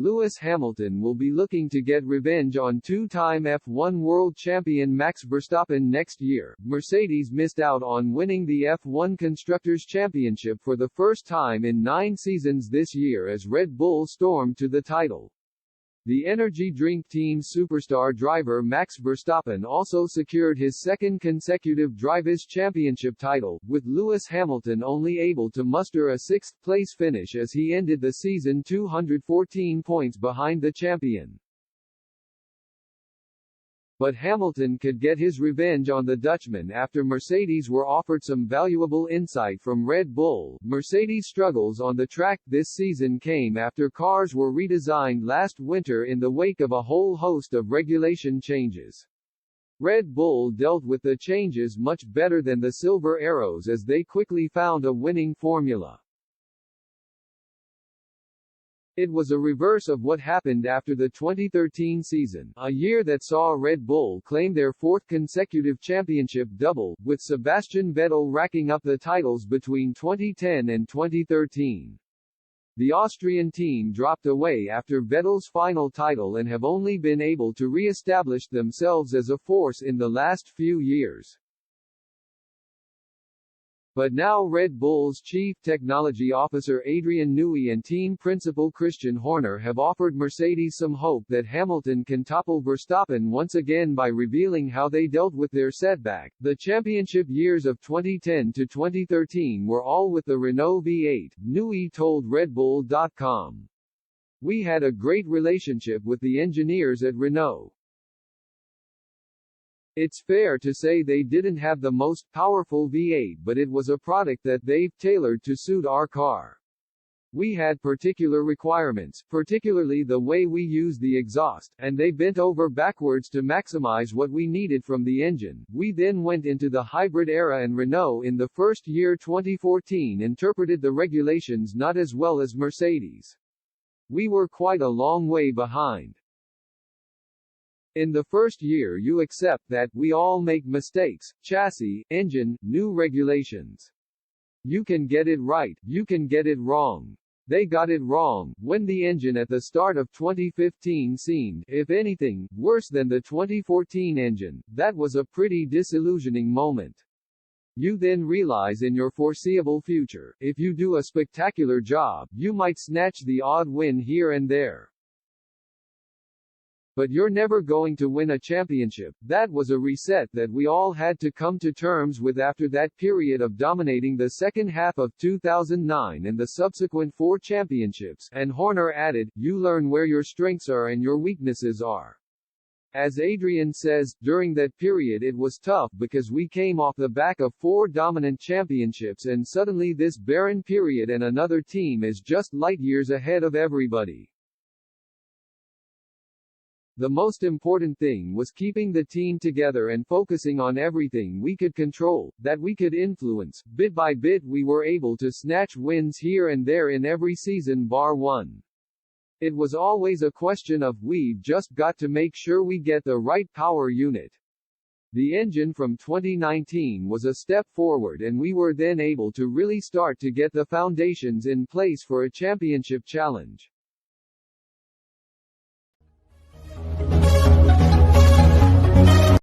Lewis Hamilton will be looking to get revenge on two-time F1 world champion Max Verstappen next year. Mercedes missed out on winning the F1 Constructors' Championship for the first time in 9 seasons this year as Red Bull stormed to the title. The energy drink team's superstar driver Max Verstappen also secured his second consecutive Drivers' Championship title, with Lewis Hamilton only able to muster a 6th-place finish as he ended the season 214 points behind the champion. But Hamilton could get his revenge on the Dutchman after Mercedes were offered some valuable insight from Red Bull. Mercedes' struggles on the track this season came after cars were redesigned last winter in the wake of a whole host of regulation changes. Red Bull dealt with the changes much better than the Silver Arrows as they quickly found a winning formula. It was a reverse of what happened after the 2013 season, a year that saw Red Bull claim their 4th consecutive championship double, with Sebastian Vettel racking up the titles between 2010 and 2013. The Austrian team dropped away after Vettel's final title and have only been able to re-establish themselves as a force in the last few years. But now Red Bull's Chief Technology Officer Adrian Newey and team principal Christian Horner have offered Mercedes some hope that Hamilton can topple Verstappen once again by revealing how they dealt with their setback. The championship years of 2010 to 2013 were all with the Renault V8, Newey told RedBull.com. "We had a great relationship with the engineers at Renault. It's fair to say they didn't have the most powerful V8, but it was a product that they've tailored to suit our car. We had particular requirements, particularly the way we use the exhaust, and they bent over backwards to maximize what we needed from the engine. We then went into the hybrid era and Renault in the first year 2014 interpreted the regulations not as well as Mercedes. We were quite a long way behind. In the first year you accept that, we all make mistakes, chassis, engine, new regulations. You can get it right, you can get it wrong. They got it wrong, when the engine at the start of 2015 seemed, if anything, worse than the 2014 engine. That was a pretty disillusioning moment. You then realize in your foreseeable future, if you do a spectacular job, you might snatch the odd win here and there. But you're never going to win a championship." That was a reset that we all had to come to terms with after that period of dominating the second half of 2009 and the subsequent 4 championships, and Horner added, "You learn where your strengths are and your weaknesses are." As Adrian says, during that period it was tough because we came off the back of 4 dominant championships and suddenly this barren period and another team is just light years ahead of everybody. The most important thing was keeping the team together and focusing on everything we could control, that we could influence. Bit by bit we were able to snatch wins here and there in every season bar one. It was always a question of, we've just got to make sure we get the right power unit. The engine from 2019 was a step forward and we were then able to really start to get the foundations in place for a championship challenge.